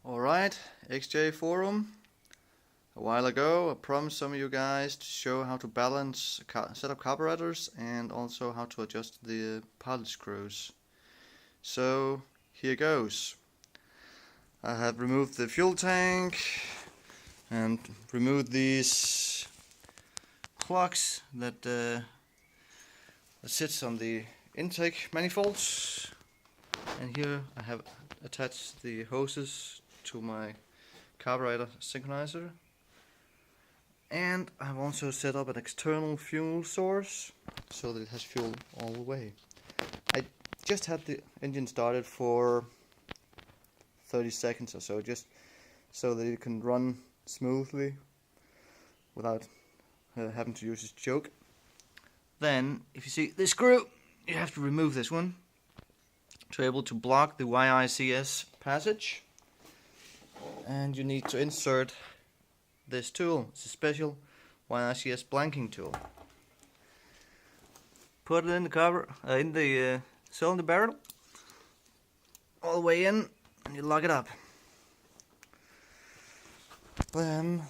Alright, XJ Forum. A while ago I promised some of you guys to show how to balance a set of carburetors and also how to adjust the pilot screws. So here goes. I have removed the fuel tank and removed these plugs that sits on the intake manifolds, and here I have attached the hoses to my carburetor synchronizer, and I've also set up an external fuel source so that it has fuel all the way. I just had the engine started for 30 seconds or so, just so that it can run smoothly without having to use this choke. Then, if you see this screw, you have to remove this one to be able to block the YICS passage, and you need to insert this tool. It's a special YICS blanking tool. Put it in the cover, in the cylinder barrel, all the way in, and you lock it up. Then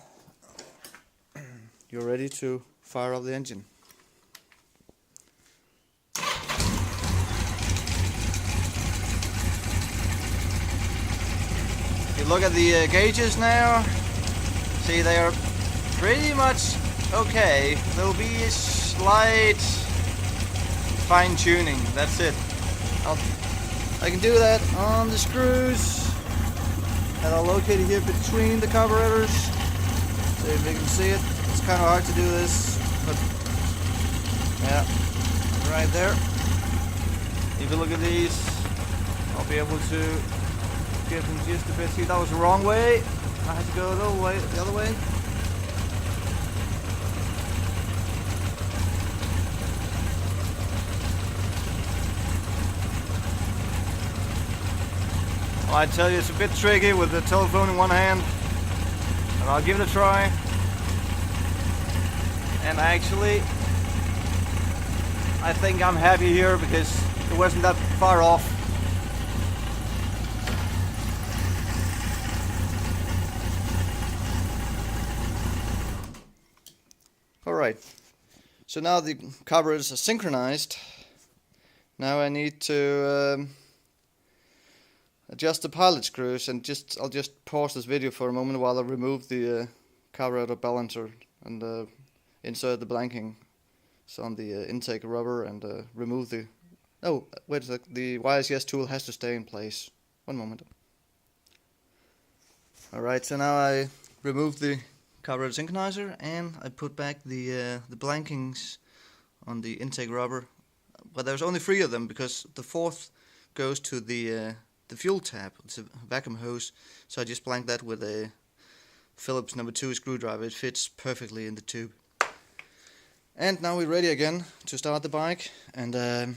you're ready to fire up the engine. If you look at the gauges now, see they are pretty much okay. There'll be a slight fine-tuning, that's it. I can do that on the screws that are located here between the carburetors. So if you can see it, it's kind of hard to do this, but yeah, right there. If you look at these, I'll be able to give them just a bit. See, that was the wrong way. I had to go the other way. Well, I tell you, it's a bit tricky with the telephone in one hand, but I'll give it a try. And actually, I think I'm happy here because it wasn't that far off. Alright, so now the carburetors are synchronized. Now I need to adjust the pilot screws, and I'll just pause this video for a moment while I remove the carburetor balancer and insert the blanking on the intake rubber and remove the... Oh, wait a sec, the YICS tool has to stay in place. One moment. Alright, so now I remove the carburetor synchronizer and I put back the blankings on the intake rubber. But there's only 3 of them because the 4th goes to the fuel tap. It's a vacuum hose, so I just blanked that with a Phillips number 2 screwdriver. It fits perfectly in the tube. And now we're ready again to start the bike, and I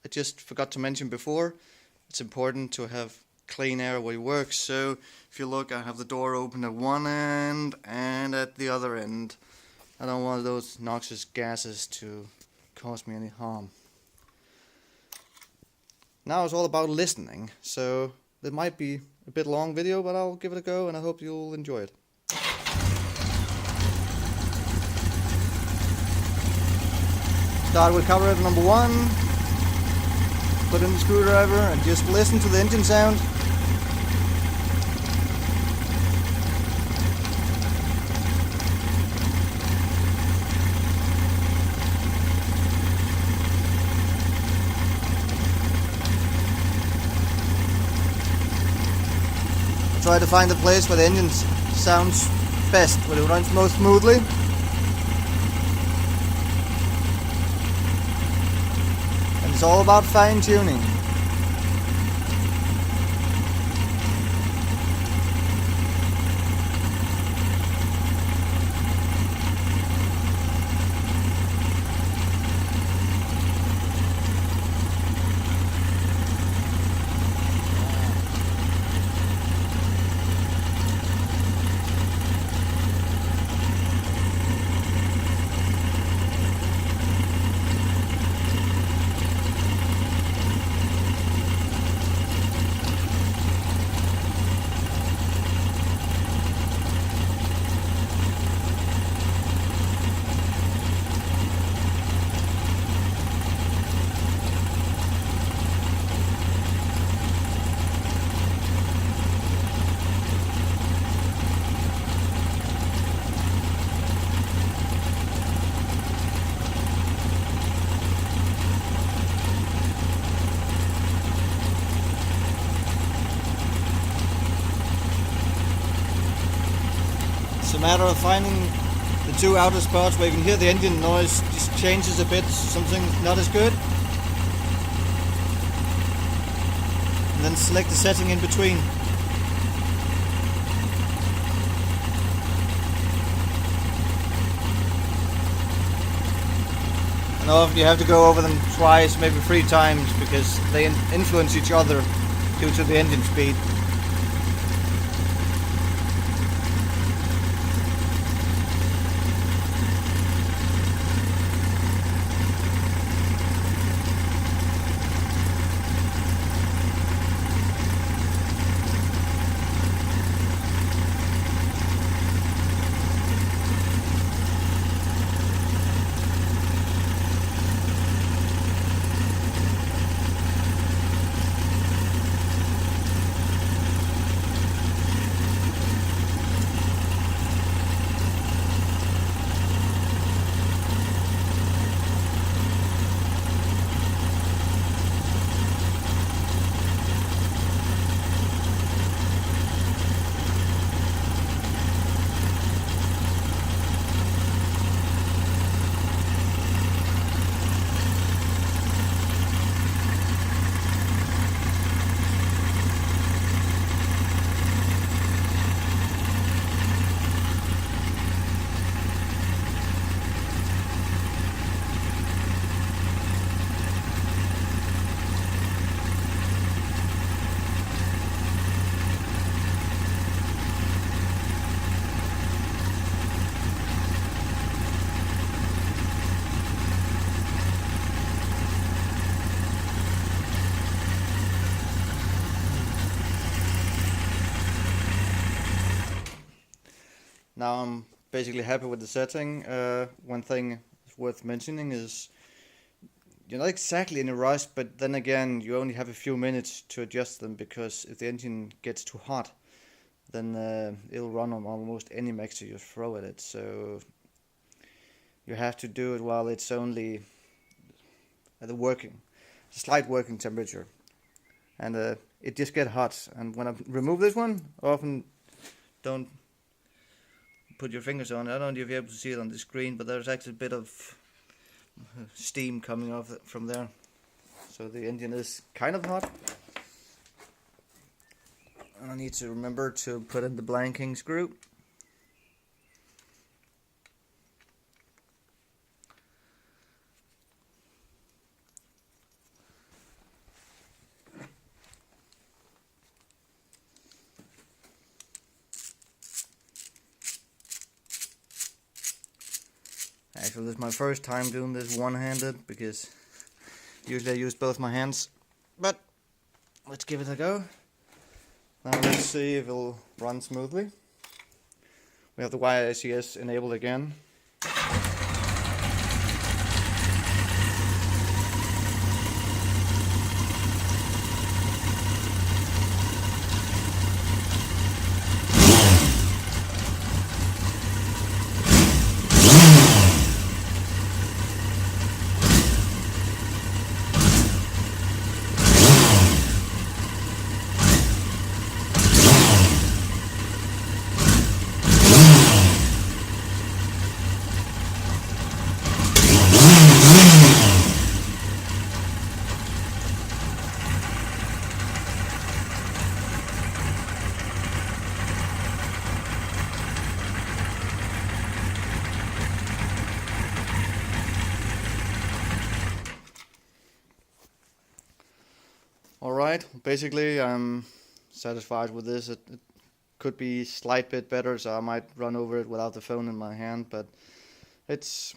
just forgot to mention before, it's important to have clean air where you work. So if you look, I have the door open at one end and at the other end. I don't want those noxious gases to cause me any harm. Now it's all about listening, so it might be a bit long video, but I'll give it a go and I hope you'll enjoy it. Start with carburetor number 1, put in the screwdriver and just listen to the engine sound. Try to find the place where the engine sounds best, where it runs most smoothly. And it's all about fine tuning. It's a matter of finding the two outer spots where you can hear the engine noise just changes a bit, something not as good. And then select the setting in between. And often you have to go over them twice, maybe 3 times, because they influence each other due to the engine speed. Now I'm basically happy with the setting. One thing worth mentioning is you're not exactly in a rush, but then again you only have a few minutes to adjust them, because if the engine gets too hot, then it'll run on almost any mixture you throw at it. So you have to do it while it's only at a slight working temperature, and it just gets hot. And when I remove this one, I often don't put your fingers on it. I don't know if you're able to see it on the screen, but there's actually a bit of steam coming off from there. So the engine is kind of hot. And I need to remember to put in the blanking screw. Actually, this is my first time doing this one-handed, because usually I use both my hands. But let's give it a go. Now let's see if it'll run smoothly. We have the YICS enabled again. Alright, basically I'm satisfied with this. It could be a slight bit better, so I might run over it without the phone in my hand, but it's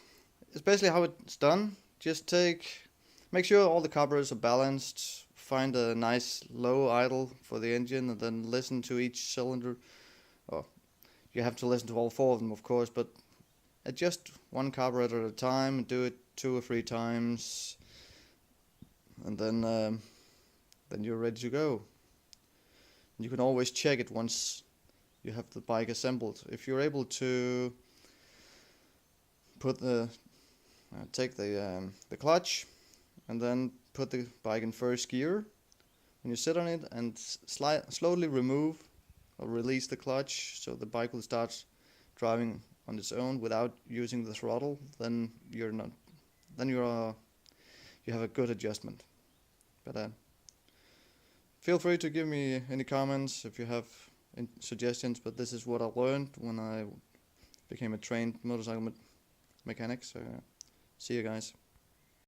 basically how it's done. Just make sure all the carburetors are balanced, find a nice low idle for the engine, and then listen to each cylinder. Oh, you have to listen to all 4 of them, of course, but adjust one carburetor at a time, do it 2 or 3 times, and then you're ready to go. You can always check it once you have the bike assembled. If you're able to put take the clutch and then put the bike in first gear, when you sit on it, and slowly remove or release the clutch, so the bike will start driving on its own without using the throttle, then you have a good adjustment. But feel free to give me any comments if you have suggestions. But this is what I learned when I became a trained motorcycle mechanic. So see you guys.